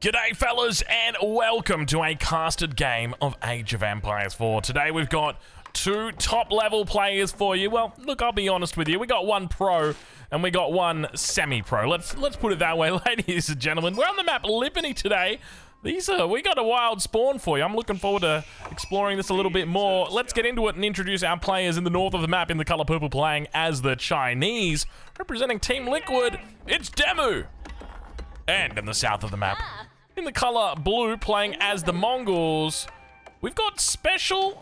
G'day fellas and welcome to a casted game of Age of Empires 4. Today we've got two top level players for you. Well, look, I'll be honest with you. We got one pro and we got one semi-pro. Let's put it that way, ladies and gentlemen. We're on the map Lipany today. We got a wild spawn for you. I'm looking forward to exploring this a little bit more. Let's get into it and introduce our players in the north of the map in the color purple, playing as the Chinese. Representing Team Liquid, it's Demu. And in the south of the map, in the color blue, playing as the Mongols, we've got specialist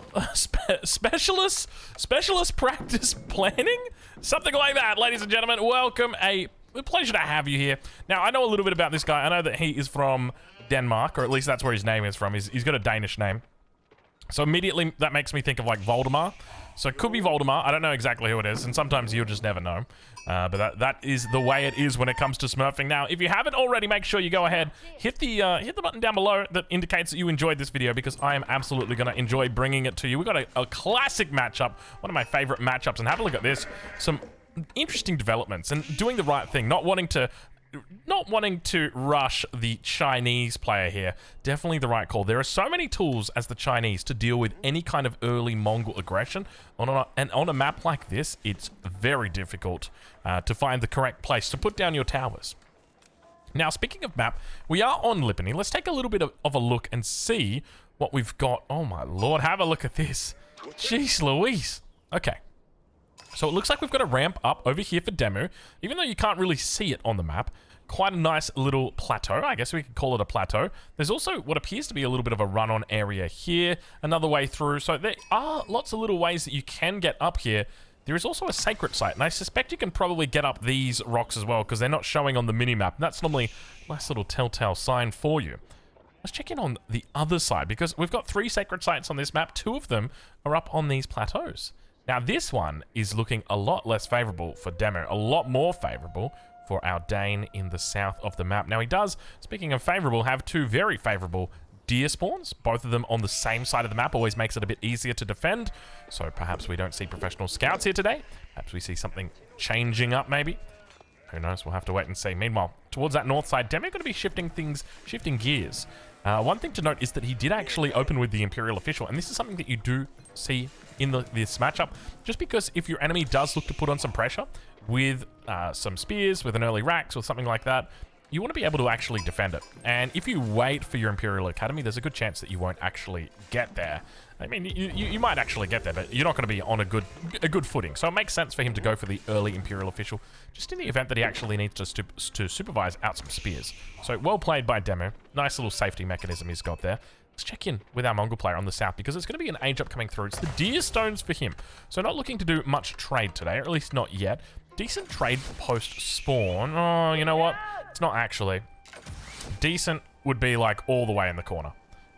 practice planning, something like that. Ladies and gentlemen, welcome. A pleasure to have you here. Now, I know a little bit about this guy. I know that he is from Denmark, or at least that's where his name is from. He's got a Danish name. So immediately that makes me think of like Voldemar. So it could be Voldemar. I don't know exactly who it is, and sometimes you'll just never know. But that is the way it is when it comes to smurfing. Now, if you haven't already, make sure you go ahead, hit the button down below that indicates that you enjoyed this video, because I am absolutely going to enjoy bringing it to you. We've got a classic matchup, one of my favorite matchups, and have a look at this. Some interesting developments and doing the right thing, not wanting to rush the Chinese player here. Definitely the right call. There are so many tools as the Chinese to deal with any kind of early Mongol aggression. And on a map like this, it's very difficult to find the correct place to put down your towers. Now, speaking of map, we are on Lipany. Let's take a little bit of a look and see what we've got. Oh my lord, have a look at this. Jeez Louise. Okay. So it looks like we've got a ramp up over here for Demu, even though you can't really see it on the map. Quite a nice little plateau. I guess we could call it a plateau. There's also what appears to be a little bit of a run-on area here, another way through. So there are lots of little ways that you can get up here. There is also a sacred site, and I suspect you can probably get up these rocks as well, because they're not showing on the mini-map. That's normally a nice little telltale sign for you. Let's check in on the other side, because we've got 3 sacred sites on this map. 2 of them are up on these plateaus. Now, this one is looking a lot less favorable for Demu, a lot more favorable for our Dane in the south of the map. Now, he does, speaking of favorable, have 2 very favorable deer spawns, both of them on the same side of the map. Always makes it a bit easier to defend. So perhaps we don't see professional scouts here today. Perhaps we see something changing up, maybe. Who knows? We'll have to wait and see. Meanwhile, towards that north side, Demu going to be shifting gears. One thing to note is that he did actually open with the Imperial Official, and this is something that you do see in this matchup, just because if your enemy does look to put on some pressure with some spears, with an early Rax or something like that, you want to be able to actually defend it. And if you wait for your Imperial Academy, there's a good chance that you won't actually get there. I mean, you might actually get there, but you're not going to be on a good footing. So it makes sense for him to go for the early Imperial Official, just in the event that he actually needs to supervise out some spears. So well played by Demu. Nice little safety mechanism he's got there. Let's check in with our Mongol player on the south, because it's going to be an age up coming through. It's the deer stones for him. So not looking to do much trade today, or at least not yet. Decent trade post spawn. Oh, you know what? It's not actually. Decent would be like all the way in the corner.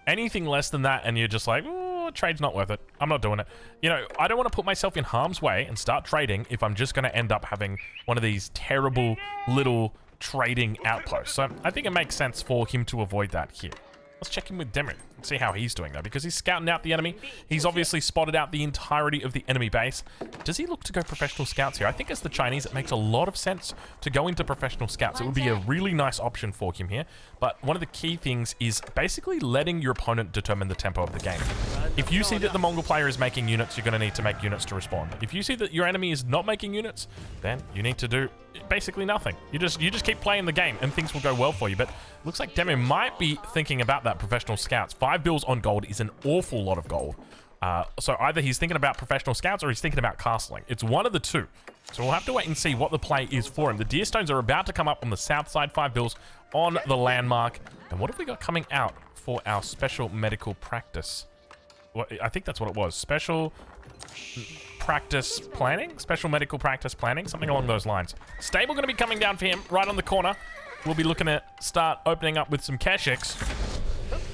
Anything less than that and you're just like, oh, trade's not worth it. I'm not doing it. You know, I don't want to put myself in harm's way and start trading if I'm just going to end up having one of these terrible little trading outposts. So I think it makes sense for him to avoid that here. Let's check in with Demu and see how he's doing, though, because he's scouting out the enemy. He's obviously spotted out the entirety of the enemy base. Does he look to go professional scouts here? I think as the Chinese, it makes a lot of sense to go into professional scouts. It would be a really nice option for him here. But one of the key things is basically letting your opponent determine the tempo of the game. If you see that the Mongol player is making units, you're going to need to make units to respond. If you see that your enemy is not making units, then you need to do basically nothing. You just keep playing the game and things will go well for you. But looks like Demu might be thinking about that professional scouts. 5 bills on gold is an awful lot of gold. So either he's thinking about professional scouts or he's thinking about castling. It's one of the two. So we'll have to wait and see what the play is for him. The deer stones are about to come up on the south side. 5 bills on the landmark. And what have we got coming out for our special medical practice? Well, I think that's what it was. Special practice planning? Special medical practice planning? Something along those lines. Stable going to be coming down for him right on the corner. We'll be looking to start opening up with some Keshiks.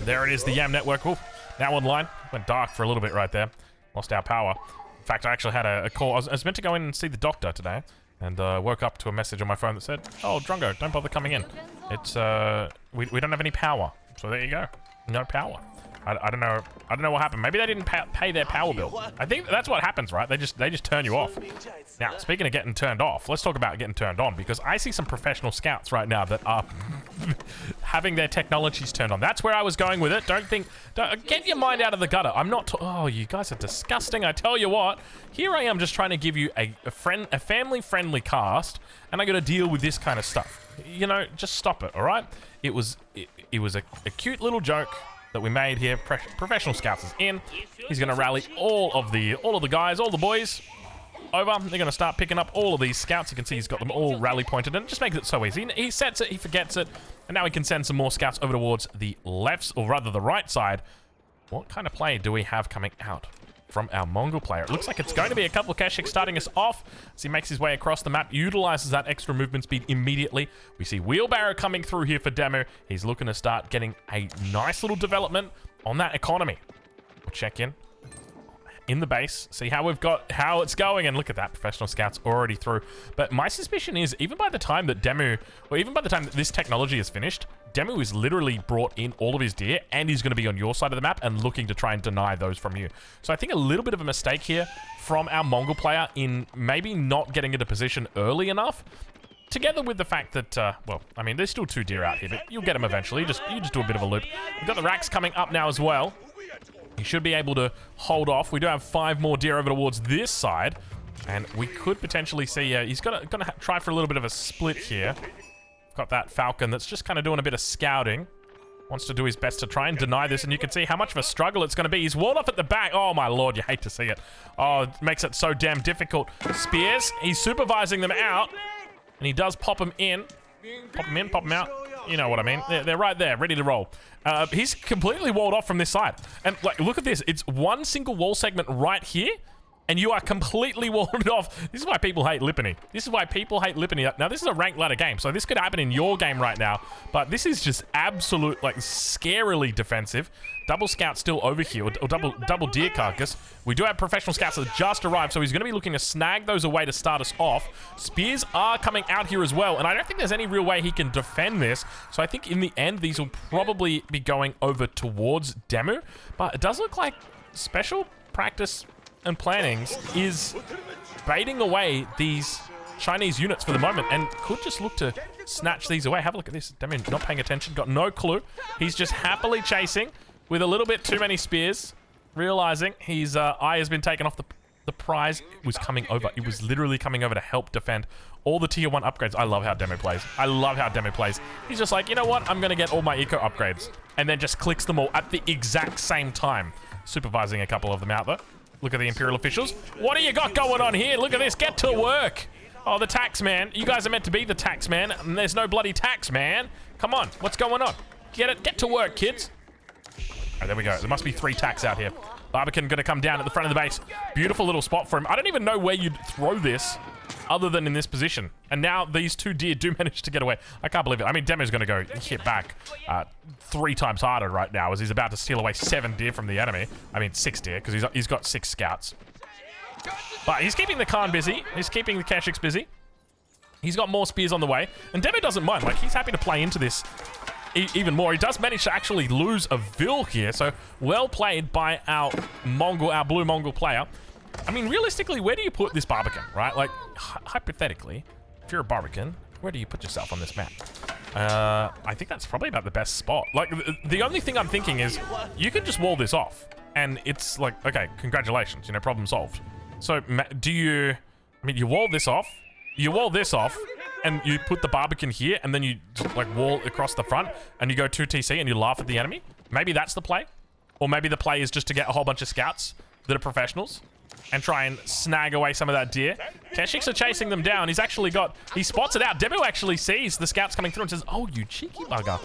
There it is, the YAM network. Ooh, now online. Went dark for a little bit right there. Lost our power. In fact, I actually had a call. I was meant to go in and see the doctor today, and woke up to a message on my phone that said, "Oh, Drongo, don't bother coming in. It's we don't have any power." So there you go. No power. I don't know. I don't know what happened. Maybe they didn't pay their power bill. I think that's what happens, right? They just turn you off. Now, speaking of getting turned off, let's talk about getting turned on, because I see some professional scouts right now that are having their technologies turned on. That's where I was going with it. Don't get your mind out of the gutter. I'm not, oh, you guys are disgusting. I tell you what, here I am just trying to give you a family-friendly cast, and I got to deal with this kind of stuff. You know, just stop it, all right? It was a cute little joke that we made here. Professional Scouts is in. He's going to rally all of the guys, all the boys over. They're going to start picking up all of these scouts. You can see he's got them all rally pointed, and it just makes it so easy. He sets it, he forgets it, and now he can send some more scouts over towards the left, or rather the right side. What kind of play do we have coming out from our Mongol player? It looks like it's going to be a couple of Keshiks starting us off as he makes his way across the map, utilizes that extra movement speed immediately. We see Wheelbarrow coming through here for Demu. He's looking to start getting a nice little development on that economy. We'll check in the base, see how it's going, and look at that, Professional Scouts already through. But my suspicion is, even by the time that this technology is finished, Demu is literally brought in all of his deer, and he's going to be on your side of the map and looking to try and deny those from you. So I think a little bit of a mistake here from our Mongol player in maybe not getting into position early enough, together with the fact that, well, I mean, there's still 2 deer out here, but you'll get them eventually. You just do a bit of a loop. We've got the racks coming up now as well. He should be able to hold off. We do have 5 more deer over towards this side, and we could potentially see he's gonna try for a little bit of a split here. Got that Falcon that's just kind of doing a bit of scouting. Wants to do his best to try and deny this, and you can see how much of a struggle it's going to be. He's walled off at the back. Oh, my lord, you hate to see it. Oh, it makes it so damn difficult. Spears, he's supervising them out, and he does pop them in. Pop them in, pop them out. You know what I mean. They're right there, ready to roll. He's completely walled off from this side. And like, look at this. It's one single wall segment right here, and you are completely walled off. This is why people hate Lipany. This is why people hate Lipany. Now, this is a ranked ladder game, so this could happen in your game right now, but this is just absolute, like, scarily defensive. Double scout still over here, or double deer carcass. We do have Professional Scouts that just arrived, so he's going to be looking to snag those away to start us off. Spears are coming out here as well, and I don't think there's any real way he can defend this, so I think in the end, these will probably be going over towards Demu, but it does look like special practice and plannings is baiting away these Chinese units for the moment, and could just look to snatch these away. Have a look at this. Demu not paying attention, got no clue. He's just happily chasing with a little bit too many spears, realizing his eye has been taken off the prize. It was coming over. It was literally coming over to help defend all the tier 1 upgrades. I love how Demu plays. I love how Demu plays. He's just like, you know what? I'm going to get all my eco upgrades, and then just clicks them all at the exact same time, supervising a couple of them out there. Look at the Imperial officials. What do you got going on here? Look at this. Get to work. Oh, the tax man. You guys are meant to be the tax man, and there's no bloody tax man. Come on. What's going on? Get it. Get to work, kids. Oh, there we go. There must be 3 tacks out here. Barbican going to come down at the front of the base. Beautiful little spot for him. I don't even know where you'd throw this other than in this position. And now these 2 deer do manage to get away. I can't believe it. I mean, Demu's going to go hit back 3 times harder right now as he's about to steal away 7 deer from the enemy. I mean, 6 deer, because he's got 6 scouts. But he's keeping the Khan busy. He's keeping the Keshiks busy. He's got more spears on the way. And Demu doesn't mind. Like, he's happy to play into this even more. He does manage to actually lose a Vil here, so well played by our blue Mongol player. I mean, realistically, where do you put this Barbican, right? Like, hypothetically, if you're a Barbican, where do you put yourself on this map? I think that's probably about the best spot. Like, the only thing I'm thinking is you can just wall this off, and it's like, okay, congratulations, you know, problem solved. So, do you, I mean, you wall this off, and you put the Barbican here, and then you just, like, wall across the front, and you go 2 TC, and you laugh at the enemy. Maybe that's the play. Or maybe the play is just to get a whole bunch of scouts that are professionals and try and snag away some of that deer. Keshiks are chasing them down. He spots it out. Demu actually sees the scouts coming through and says, oh, you cheeky bugger.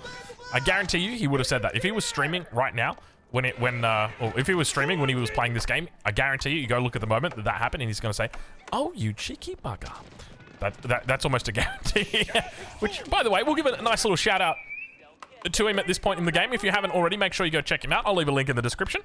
I guarantee you he would have said that. If he was streaming right now, or if he was streaming when he was playing this game, I guarantee you go look at the moment that happened, and he's going to say, oh, you cheeky bugger. That's almost a guarantee. Which, by the way, we'll give a nice little shout out to him at this point in the game. If you haven't already, make sure you go check him out. I'll leave a link in the description.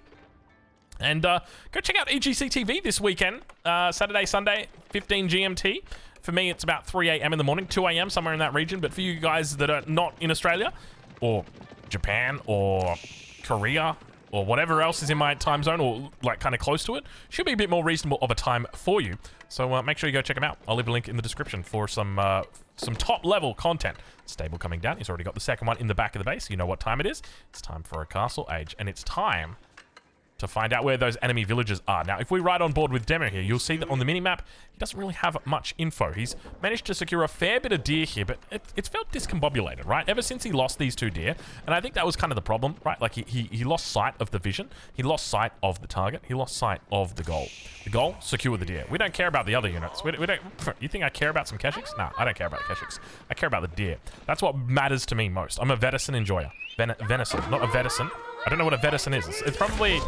And go check out EGC TV this weekend, Saturday, Sunday, 15 GMT. For me, it's about 3 a.m. in the morning, 2 a.m., somewhere in that region. But for you guys that are not in Australia, or Japan, or Korea, or whatever else is in my time zone, or like kind of close to it, should be a bit more reasonable of a time for you. So make sure you go check them out. I'll leave a link in the description for some top level content. Stable coming down. He's already got the second one in the back of the base. You know what time it is. It's time for a castle age, and it's time to find out where those enemy villages are. Now, if we ride on board with Demo here, you'll see that on the minimap, he doesn't really have much info. He's managed to secure a fair bit of deer here, but it's felt discombobulated, right? Ever since he lost these 2 deer, and I think that was kind of the problem, right? Like, he lost sight of the vision, he lost sight of the target, he lost sight of the goal. The goal, secure the deer. We don't care about the other units. We don't. You think I care about some Keshiks? No, I don't care about the Keshiks. I care about the deer. That's what matters to me most. I'm a venison enjoyer. Venison, not a venison. I don't know what a venison is. It's probably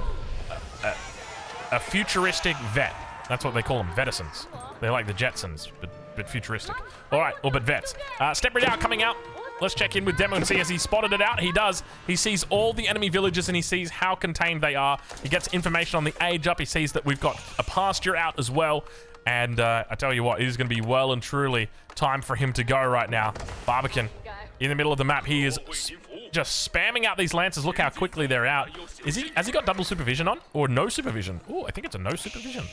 a futuristic vet. That's what they call them, vetisons. They're like the Jetsons, but futuristic. All right, but vets. Step Redoubt coming out. Let's check in with Demo and see has he spotted it out. He does. He sees all the enemy villages and he sees how contained they are. He gets information on the age up. He sees that we've got a pasture out as well. And I tell you what, it is going to be well and truly time for him to go right now. Barbican in the middle of the map. He is just spamming out these lances. Look how quickly they're out. Has he got double supervision on? Or no supervision? Oh, I think it's a no supervision.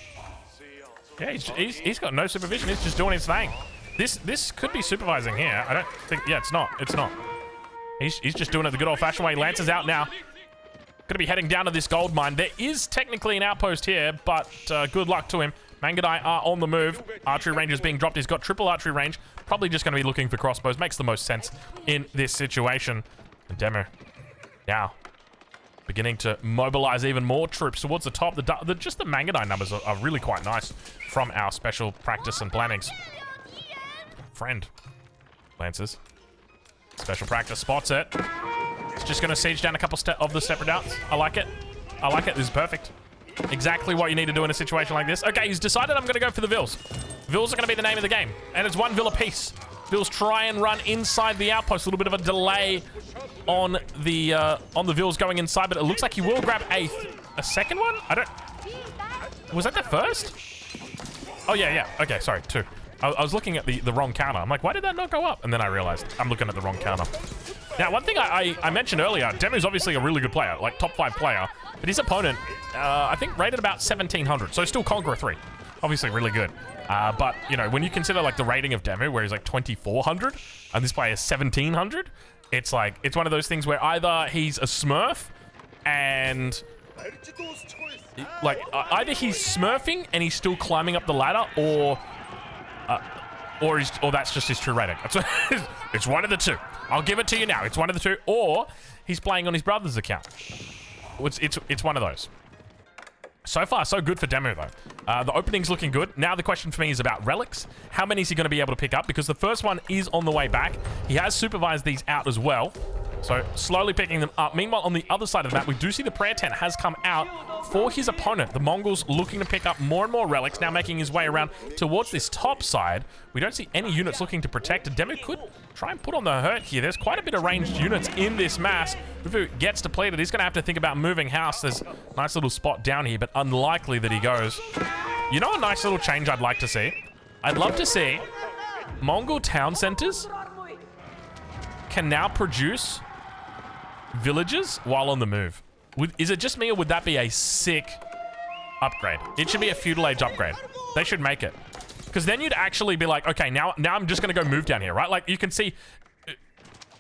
Yeah, he's got no supervision. He's just doing his thing. This could be supervising here. I don't think... Yeah, it's not. It's not. He's just doing it the good old-fashioned way. Lancer's out now. Gonna be heading down to this gold mine. There is technically an outpost here, but good luck to him. Mangadai are on the move. Archery range is being dropped. He's got triple archery range. Probably just going to be looking for crossbows. Makes the most sense in this situation. And Demo now beginning to mobilize even more troops towards the top. Just the Mangadai numbers are really quite nice from our special practice and plannings. Friend. Lancers. Special practice spots it. It's just going to siege down a couple of the step redoubts. I like it. I like it. This is perfect. Exactly what you need to do in a situation like this. Okay, he's decided I'm going to go for the Vills. Vills are going to be the name of the game. And it's 1 Vill apiece. Vills try and run inside the outpost. A little bit of a delay on the Vills going inside, but it looks like he will grab a second one? I don't... Was that the first? Oh, yeah. Okay, sorry, 2. I was looking at the wrong counter. I'm like, why did that not go up? And then I realized I'm looking at the wrong counter. Now, one thing I mentioned earlier, Demu's obviously a really good player, like top 5 player, but his opponent, I think, rated about 1,700, so still Conqueror 3. Obviously really good. But, you know, when you consider, like, the rating of Demu, where he's, like, 2,400, and this player is 1,700, it's, like, it's one of those things where either he's a smurf, and... like, either he's smurfing, and he's still climbing up the ladder, or that's just his true rating. It's one of the two. I'll give it to you now. It's one of the two. Or he's playing on his brother's account. It's one of those. So far, so good for Demo, though. The opening's looking good. Now the question for me is about relics. How many is he going to be able to pick up? Because the first one is on the way back. He has supervised these out as well. So slowly picking them up. Meanwhile, on the other side of the map, we do see the prayer tent has come out for his opponent. The Mongols looking to pick up more and more relics, now making his way around towards this top side. We don't see any units looking to protect. Demo could try and put on the hurt here. There's quite a bit of ranged units in this mass. Ufu gets depleted. He's going to have to think about moving house. There's a nice little spot down here, but unlikely that he goes. You know a nice little change I'd like to see? I'd love to see Mongol town centers can now produce villages while on the move. Is it just me, or would that be a sick upgrade? It should be a feudal age upgrade. They should make it. Because then you'd actually be like, okay, now I'm just going to go move down here, right? Like, you can see,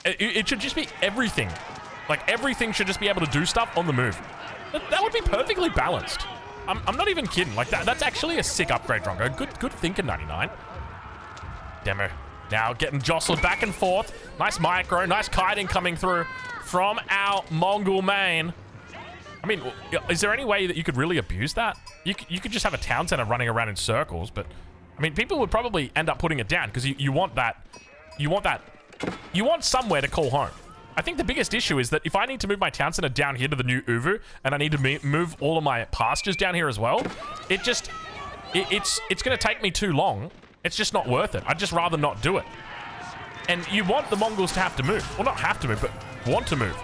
it should just be everything. Like, everything should just be able to do stuff on the move. That would be perfectly balanced. I'm not even kidding. Like, that's actually a sick upgrade, Drongo. Good thinking, 99. Demo now getting jostled back and forth. Nice micro, nice kiting coming through from our Mongol main. I mean, is there any way that you could really abuse that? You could just have a town center running around in circles, but I mean, people would probably end up putting it down because you want that. You want somewhere to call home. I think the biggest issue is that if I need to move my town center down here to the new Uvu, and I need to move all of my pastures down here as well, it's going to take me too long. It's just not worth it. I'd just rather not do it. And you want the Mongols to have to move. Well, not have to move, but want to move.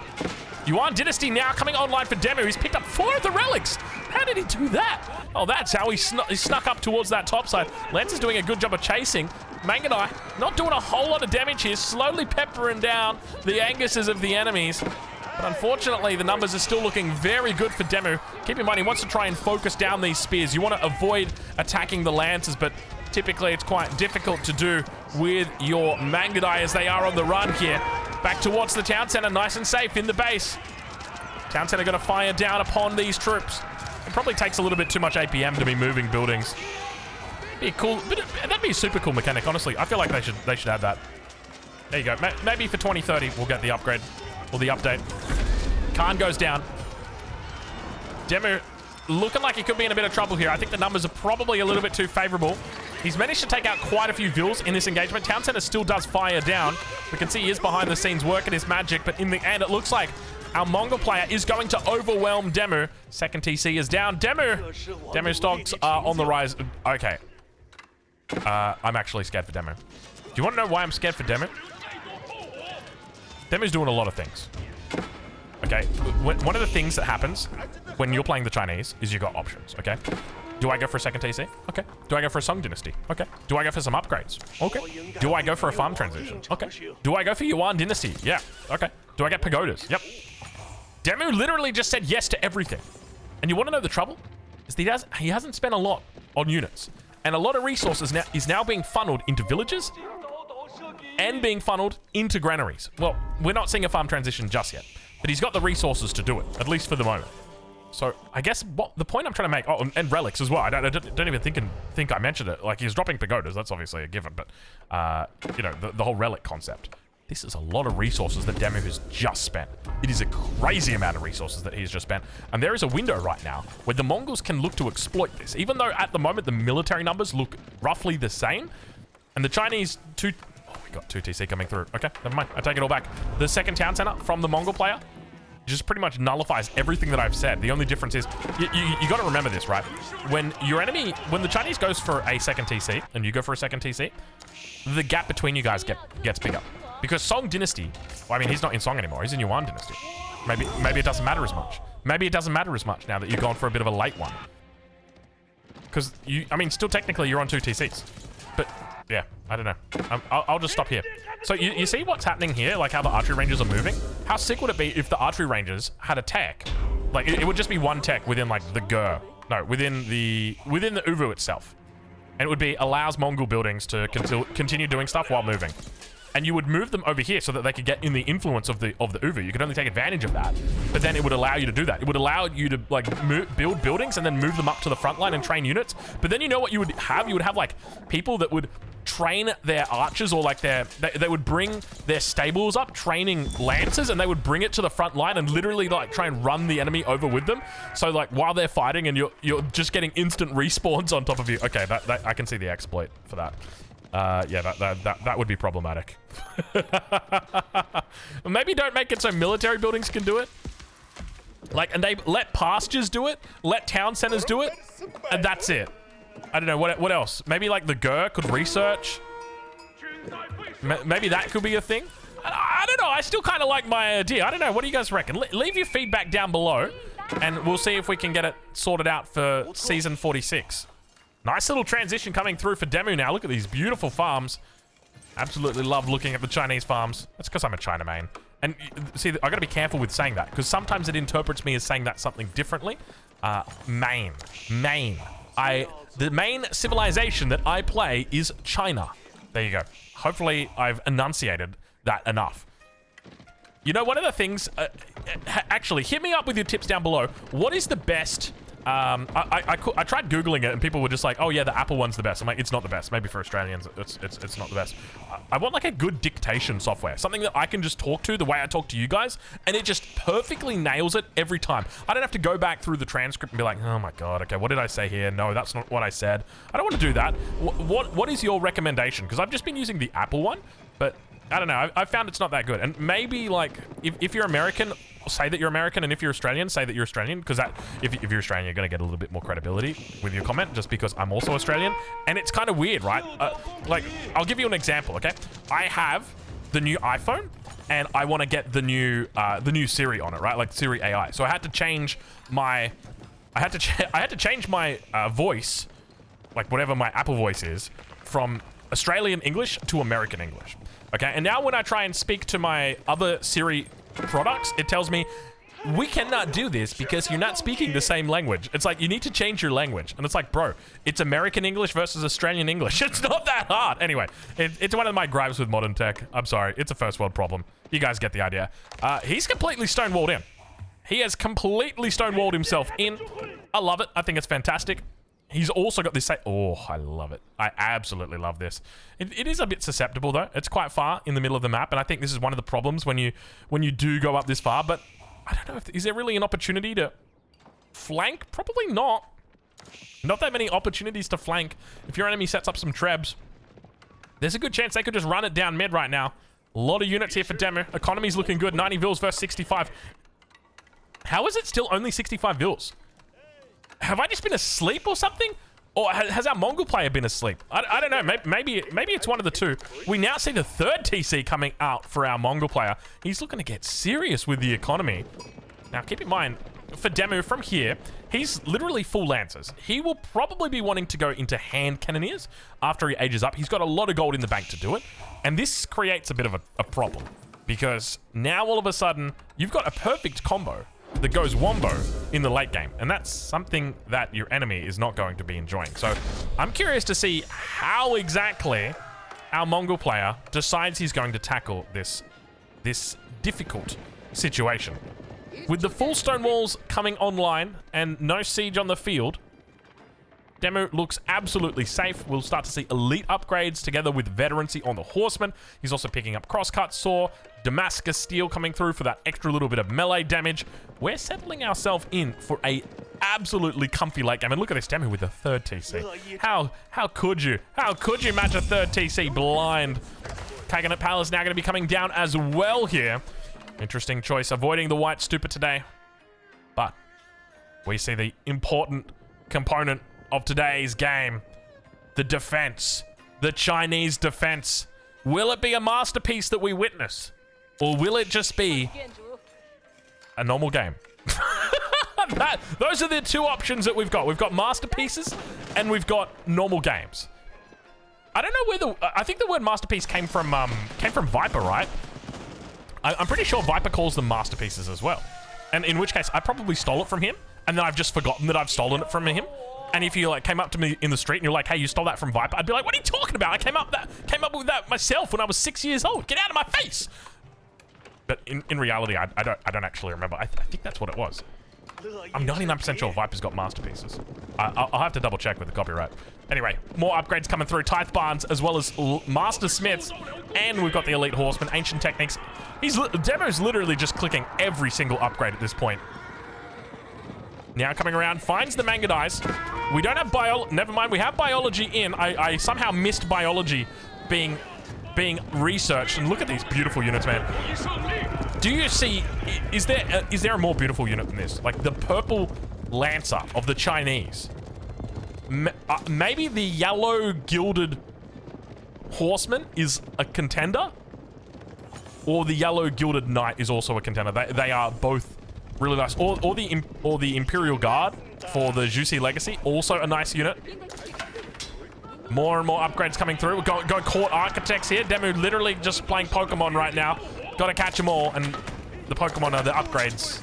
Yuan Dynasty now coming online for Demo. He's picked up 4 of the relics. How did he do that? Oh, that's how he snuck up towards that top side. Lance is doing a good job of chasing. Mangadai not doing a whole lot of damage here. Slowly peppering down the Anguses of the enemies. But unfortunately, the numbers are still looking very good for Demu. Keep in mind, he wants to try and focus down these spears. You want to avoid attacking the lances, but typically it's quite difficult to do with your Mangudai as they are on the run here. Back towards the town center, nice and safe in the base. Town center going to fire down upon these troops. It probably takes a little bit too much APM to be moving buildings. Be a cool, that'd be a super cool mechanic, honestly. I feel like they should add that. There you go. Maybe for 2030 we'll get the upgrade or the update. Khan goes down. Demu looking like he could be in a bit of trouble here. I think the numbers are probably a little bit too favorable. He's managed to take out quite a few vills in this engagement. Town Center still does fire down. We can see he is behind the scenes working his magic, but in the end, it looks like our Mongol player is going to overwhelm Demu. Second TC is down. Demu's stocks are on the rise. Okay. I'm actually scared for Demu. Do you want to know why I'm scared for Demu? Demu's doing a lot of things. Okay, one of the things that happens when you're playing the Chinese is you got options, okay? Do I go for a second TC? Okay. Do I go for a Song Dynasty? Okay. Do I go for some upgrades? Okay. Do I go for a farm transition? Okay. Do I go for Yuan Dynasty? Yeah. Okay. Do I get pagodas? Yep. Demu literally just said yes to everything. And you want to know the trouble? Is he hasn't spent a lot on units. And a lot of resources is now being funneled into villages and being funneled into granaries. Well, we're not seeing a farm transition just yet, but he's got the resources to do it, at least for the moment. So I guess what the point I'm trying to make, oh, and relics as well. I don't even think I mentioned it. Like, he's dropping pagodas, that's obviously a given, but you know, the whole relic concept. This is a lot of resources that Demu has just spent. It is a crazy amount of resources that he's just spent. And there is a window right now where the Mongols can look to exploit this. Even though at the moment the military numbers look roughly the same. And the Chinese we got 2 TC coming through. Okay, never mind. I take it all back. The second town center from the Mongol player just pretty much nullifies everything that I've said. The only difference is, you got to remember this, right? When the Chinese goes for a second TC and you go for a second TC, the gap between you guys gets bigger. Because Song Dynasty, well, I mean, he's not in Song anymore. He's in Yuan Dynasty. Maybe it doesn't matter as much. Maybe it doesn't matter as much now that you've gone for a bit of a late one. Because, I mean, still technically you're on 2 TCs. But, yeah, I don't know. I'll just stop here. So you see what's happening here? Like how the archery rangers are moving? How sick would it be if the archery rangers had a tech? Like, it would just be one tech within, like, the Gur. No, within the Uvu itself. And it would be allows Mongol buildings to continue doing stuff while moving. And you would move them over here so that they could get in the influence of the Uvu. You could only take advantage of that, but then it would allow you to do that. It would allow you to like build buildings and then move them up to the front line and train units. But then you know what you would have? You would have like people that would train their archers or like they would bring their stables up training lancers and they would bring it to the front line and literally like try and run the enemy over with them. So like while they're fighting and you're just getting instant respawns on top of you. Okay, that I can see the exploit for that. Yeah, that would be problematic. Maybe don't make it so military buildings can do it. Like, and they let pastures do it, let town centers do it, and that's it. I don't know, what else? Maybe like the Gur could research. Maybe that could be a thing. I don't know, I still kind of like my idea. I don't know, what do you guys reckon? Leave your feedback down below, and we'll see if we can get it sorted out for Season 46. Nice little transition coming through for Demu now. Look at these beautiful farms. Absolutely love looking at the Chinese farms. That's because I'm a China main. And see, I got to be careful with saying that because sometimes it interprets me as saying that something differently. Main. The main civilization that I play is China. There you go. Hopefully I've enunciated that enough. You know, one of the things... actually, hit me up with your tips down below. What is the best... I tried Googling it and people were just like, oh yeah, the Apple one's the best. I'm like, it's not the best. Maybe for Australians, it's not the best. I want like a good dictation software. Something that I can just talk to the way I talk to you guys and it just perfectly nails it every time. I don't have to go back through the transcript and be like, oh my God, okay, what did I say here? No, that's not what I said. I don't want to do that. What is your recommendation? Because I've just been using the Apple one, but I don't know. I found it's not that good. And maybe like, if you're American, say that you're American, and if you're Australian, say that you're Australian, because that if you're Australian, you're going to get a little bit more credibility with your comment, just because I'm also Australian. And it's kind of weird, right? Like, I'll give you an example, okay? I have the new iPhone, and I want to get the new Siri on it, right? Like Siri AI. So I had to change my, I had to change my voice, like whatever my Apple voice is, from Australian English to American English. Okay, and now when I try and speak to my other Siri products, it tells me, we cannot do this because you're not speaking the same language. It's like, you need to change your language. And it's like, bro, it's American English versus Australian English. It's not that hard. Anyway, it's one of my gripes with modern tech. I'm sorry. It's a first world problem. You guys get the idea. He's completely stonewalled in. He has completely stonewalled himself in. I love it. I think it's fantastic. He's also got this... Oh, I love it. I absolutely love this. It is a bit susceptible, though. It's quite far in the middle of the map, and I think this is one of the problems when you do go up this far, but... I don't know, is there really an opportunity to flank? Probably not. Not that many opportunities to flank. If your enemy sets up some trebs, there's a good chance they could just run it down mid right now. A lot of units here for Demu. Economy's looking good. 90 vils versus 65. How is it still only 65 vils? Have I just been asleep or something? Or has our Mongol player been asleep? I don't know. Maybe it's one of the two. We now see the third TC coming out for our Mongol player. He's looking to get serious with the economy. Now, keep in mind, for Demu from here, he's literally full lancers. He will probably be wanting to go into hand cannoneers after he ages up. He's got a lot of gold in the bank to do it. And this creates a bit of a problem. Because now, all of a sudden, you've got a perfect combo that goes wombo in the late game, and that's something that your enemy is not going to be enjoying. So I'm curious to see how exactly our Mongol player decides he's going to tackle this difficult situation. With the full stone walls coming online and no siege on the field, Demu looks absolutely safe. We'll start to see elite upgrades together with veterancy on the horseman. He's also picking up crosscut saw, Damascus steel coming through for that extra little bit of melee damage. We're settling ourselves in for a absolutely comfy late game. And look at this Demu with a third TC. How could you? How could you match a third TC blind? Kaganate Palace now going to be coming down as well here. Interesting choice, avoiding the white stupid today. But we see the important component of today's game. The defense. The Chinese defense. Will it be a masterpiece that we witness? Or will it just be a normal game? Those are the two options that we've got. We've got masterpieces and we've got normal games. I don't know where I think the word masterpiece came from Viper, right? I'm pretty sure Viper calls them masterpieces as well. And in which case, I probably stole it from him, and then I've just forgotten that I've stolen it from him. And if you like came up to me in the street and you're like, "Hey, you stole that from Viper," I'd be like, "What are you talking about? I came up with that myself when I was 6 years old. Get out of my face!" But in reality, I don't actually remember. I think that's what it was. I'm 99% sure Viper's got masterpieces. I'll have to double check with the copyright. Anyway, more upgrades coming through. Tithe Barns as well as Master Smiths. And we've got the Elite Horseman. Ancient Techniques. Demo's literally just clicking every single upgrade at this point. Now coming around, finds the Mangadize. We don't have biology. Never mind, we have biology in. I somehow missed biology being researched. And look at these beautiful units, man. Do you see, is there a more beautiful unit than this? Like the purple Lancer of the Chinese. Maybe the yellow gilded Horseman is a contender? Or the yellow gilded Knight is also a contender. They are both really nice. Or the Imperial Guard for the Juicy Legacy, also a nice unit. More and more upgrades coming through. We're going Court Architects here. Demu literally just playing Pokemon right now. Gotta catch them all, and the Pokemon are the upgrades.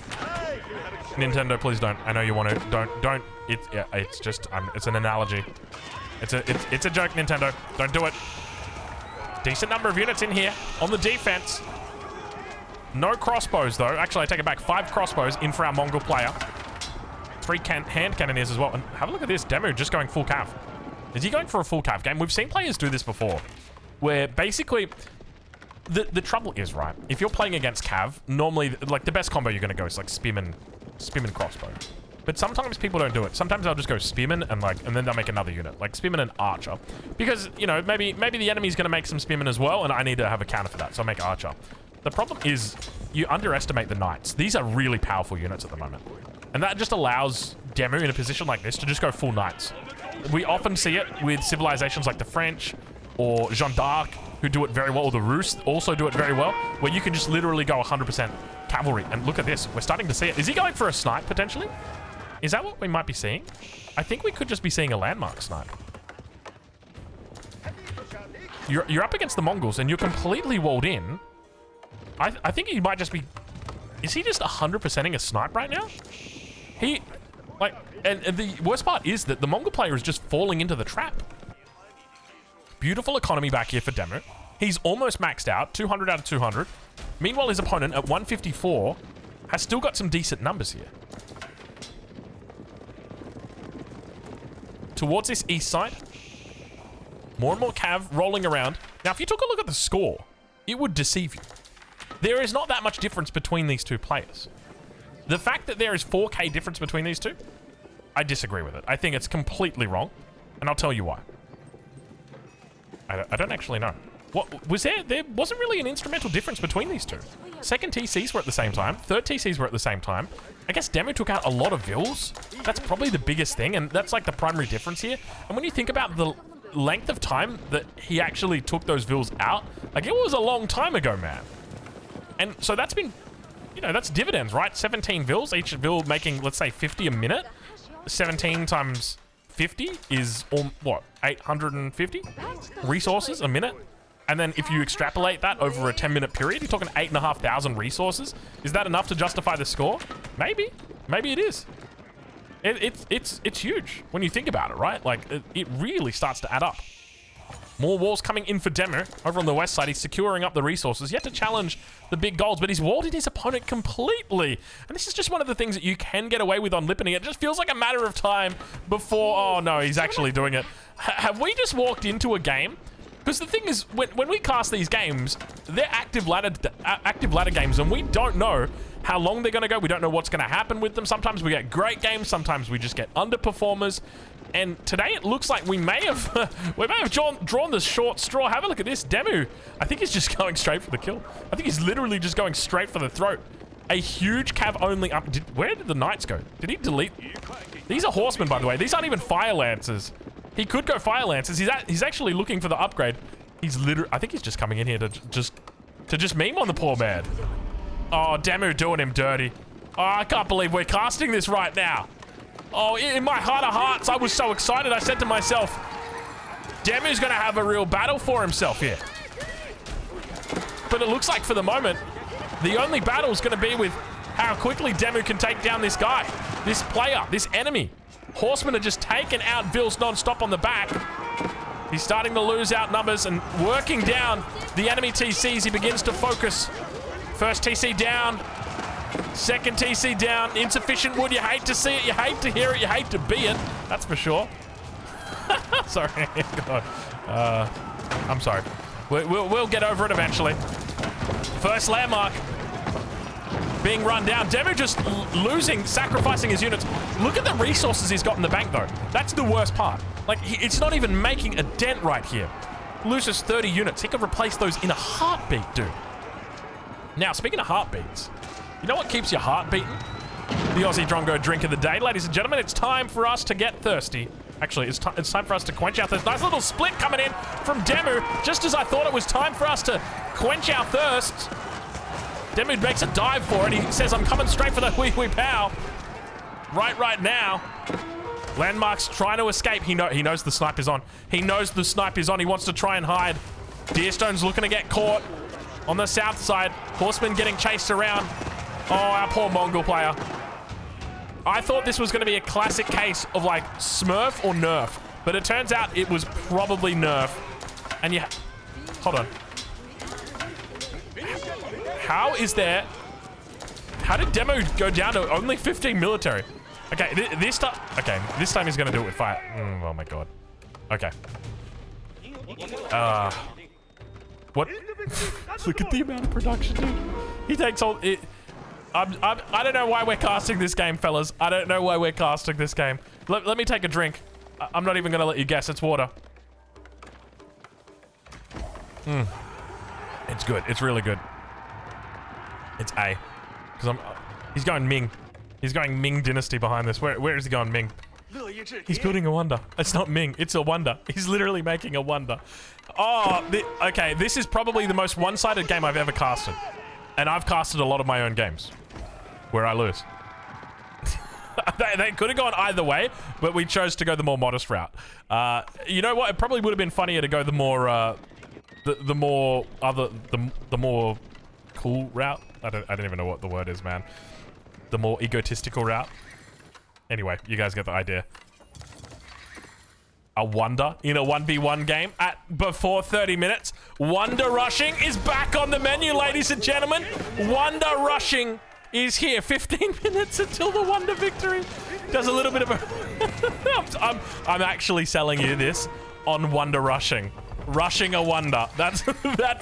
Nintendo, please don't. I know you want to. Don't. It's just. It's an analogy. It's a joke, Nintendo. Don't do it. Decent number of units in here on the defense. No crossbows though. Actually, I take it back. 5 crossbows in for our Mongol player. 3 hand cannoneers as well. And have a look at this. Demu just going full cav. Is he going for a full cav game? We've seen players do this before, where basically the trouble is, right, if you're playing against cav, normally like the best combo you're going to go is like spearman crossbow. But sometimes people don't do it. Sometimes they'll just go spearman and then they'll make another unit, like spearman and archer, because you know maybe the enemy's going to make some spearman as well, and I need to have a counter for that, so I'll make archer. The problem is you underestimate the knights. These are really powerful units at the moment, and that just allows Demu in a position like this to just go full knights. We often see it with civilizations like the French or Jeanne d'Arc, who do it very well, or the Rus also do it very well, where you can just literally go 100% cavalry. And look at this. We're starting to see it. Is he going for a snipe, potentially? Is that what we might be seeing? I think we could just be seeing a landmark snipe. You're up against the Mongols, and you're completely walled in. I think he might just be Is he just 100%ing a snipe right now? He, like, and the worst part is that the Mongol player is just falling into the trap. Beautiful economy back here for Demu. He's almost maxed out, 200 out of 200. Meanwhile, his opponent at 154 has still got some decent numbers here. Towards this east side. More and more cav rolling around. Now, if you took a look at the score, it would deceive you. There is not that much difference between these two players. The fact that there is 4K difference between these two, I disagree with it. I think it's completely wrong, and I'll tell you why. I don't actually know. What was there? There wasn't really an instrumental difference between these two. Second TCs were at the same time. Third TCs were at the same time. I guess Demu took out a lot of vills. That's probably the biggest thing, and that's like the primary difference here. And when you think about the length of time that he actually took those vills out, like it was a long time ago, man. And so that's been, you know, that's dividends, right? 17 vills, each vill making, let's say, 50 a minute. 17 times 50 is, what, 850 resources a minute? And then if you extrapolate that over a 10-minute period, you're talking 8,500 resources. Is that enough to justify the score? Maybe. Maybe it is. It's huge when you think about it, right? Like, it really starts to add up. More walls coming in for Demu. Over on the west side, he's securing up the resources. Yet to challenge the big goals, but he's walled in his opponent completely. And this is just one of the things that you can get away with on Lippening. It just feels like a matter of time before... Oh, no, he's actually doing it. Have we just walked into a game? Because the thing is, when we cast these games, they're active ladder games, and we don't know how long they're going to go. We don't know what's going to happen with them. Sometimes we get great games. Sometimes we just get underperformers. And today it looks like we may have drawn the short straw. Have a look at this. Demu, I think he's just going straight for the kill. I think he's literally just going straight for the throat. A huge cav only up. Where did the knights go? Did he delete? These are horsemen, by the way. These aren't even fire lancers. He could go fire lancers. He's actually looking for the upgrade. He's literally, I think he's just coming in here to just meme on the poor man. Oh, Demu doing him dirty. Oh, I can't believe we're casting this right now. Oh, in my heart of hearts, I was so excited. I said to myself, Demu's going to have a real battle for himself here. But it looks like for the moment, the only battle is going to be with how quickly Demu can take down this guy, this player, this enemy. Horsemen are just taking out vills non-stop on the back. He's starting to lose out numbers and working down the enemy TCs. He begins to focus. First TC down. Second TC down. Insufficient wood. You hate to see it. You hate to hear it. You hate to be it. That's for sure. Sorry. God. I'm sorry. We'll get over it eventually. First landmark being run down. Demu just losing, sacrificing his units. Look at the resources he's got in the bank, though. That's the worst part. Like, it's not even making a dent right here. Loses 30 units. He could replace those in a heartbeat, dude. Now, speaking of heartbeats, you know what keeps your heart beating? The Aussie Drongo drink of the day. Ladies and gentlemen, it's time for us to get thirsty. Actually, it's time for us to quench our thirst. Nice little split coming in from Demu. Just as I thought it was time for us to quench our thirst, Demu makes a dive for it. He says, I'm coming straight for the wee pow. Right now. Landmark's trying to escape. He knows the snipe is on. He knows the snipe is on. He wants to try and hide. Deerstone's looking to get caught on the south side. Horseman getting chased around. Oh, our poor Mongol player. I thought this was going to be a classic case of like Smurf or Nerf, but it turns out it was probably Nerf. And yeah, hold on. How is there? How did Demu go down to only 15 military? Okay, this time he's going to do it with fire. Oh my god. Okay. What? Look at the amount of production, dude. He takes all it. I don't know why we're casting this game, fellas. I don't know why we're casting this game. Let me take a drink. I'm not even gonna let you guess. It's water. It's good. It's really good. It's A. Because he's going Ming. He's going Ming Dynasty behind this. Where is he going, Ming? He's building a wonder. It's not Ming. It's a wonder. He's literally making a wonder. Oh, okay. This is probably the most one-sided game I've ever casted. And I've casted a lot of my own games where I lose. They could have gone either way, but we chose to go the more modest route. You know what? It probably would have been funnier to go the more, the more cool route. I don't even know what the word is, man. The more egotistical route. Anyway, you guys get the idea. A wonder in a 1v1 game before 30 minutes. Wonder rushing is back on the menu, ladies and gentlemen. Wonder rushing is here. 15 minutes until the wonder victory. Does a little bit of a... I'm actually selling you this on wonder rushing. Rushing a wonder. That's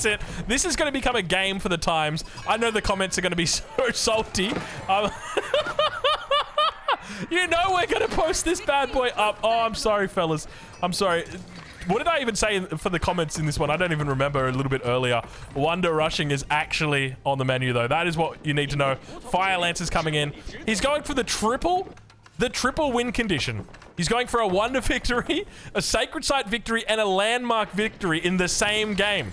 it. This is going to become a game for the times. I know the comments are going to be so salty. You know we're going to post this bad boy up. Oh, I'm sorry, fellas. I'm sorry. What did I even say for the comments in this one? I don't even remember a little bit earlier. Wonder rushing is actually on the menu, though. That is what you need to know. Fire Lancer's coming in. He's going for the triple win condition. He's going for a wonder victory, a sacred site victory, and a landmark victory in the same game.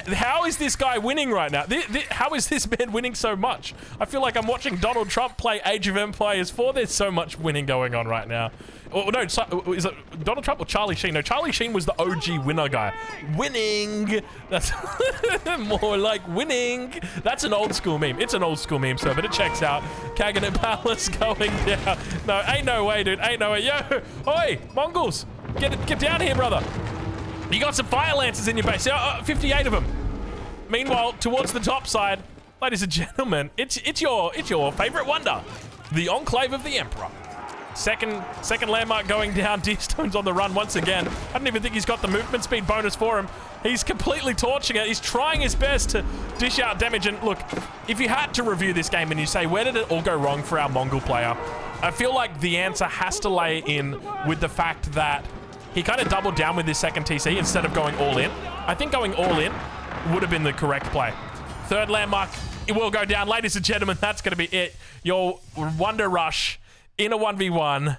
How is this guy winning right now? How is this man winning so much? I feel like I'm watching Donald Trump play Age of Empires 4. There's so much winning going on right now. Oh, no, is it Donald Trump or Charlie Sheen? No, Charlie Sheen was the OG winner guy. Winning. That's more like winning. That's an old school meme. It's an old school meme, sir, but it checks out. Cabinet Palace going down. No, ain't no way, dude. Ain't no way. Yo, oi, Mongols. Get down here, brother. You got some fire lancers in your base. 58 of them. Meanwhile, towards the top side, ladies and gentlemen, it's your favorite wonder, the Enclave of the Emperor. Second landmark going down. D-Stone's on the run once again. I don't even think he's got the movement speed bonus for him. He's completely torching it. He's trying his best to dish out damage. And look, if you had to review this game and you say, where did it all go wrong for our Mongol player? I feel like the answer has to lay in with the fact that he kind of doubled down with his second TC instead of going all in. I think going all in would have been the correct play. Third landmark, it will go down. Ladies and gentlemen, that's going to be it. Your Wonder Rush in a 1v1.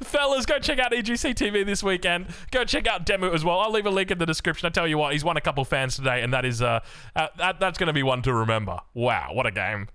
Fellas, go check out EGC TV this weekend. Go check out Demu as well. I'll leave a link in the description. I tell you what, he's won a couple fans today, and that is that's going to be one to remember. Wow, what a game.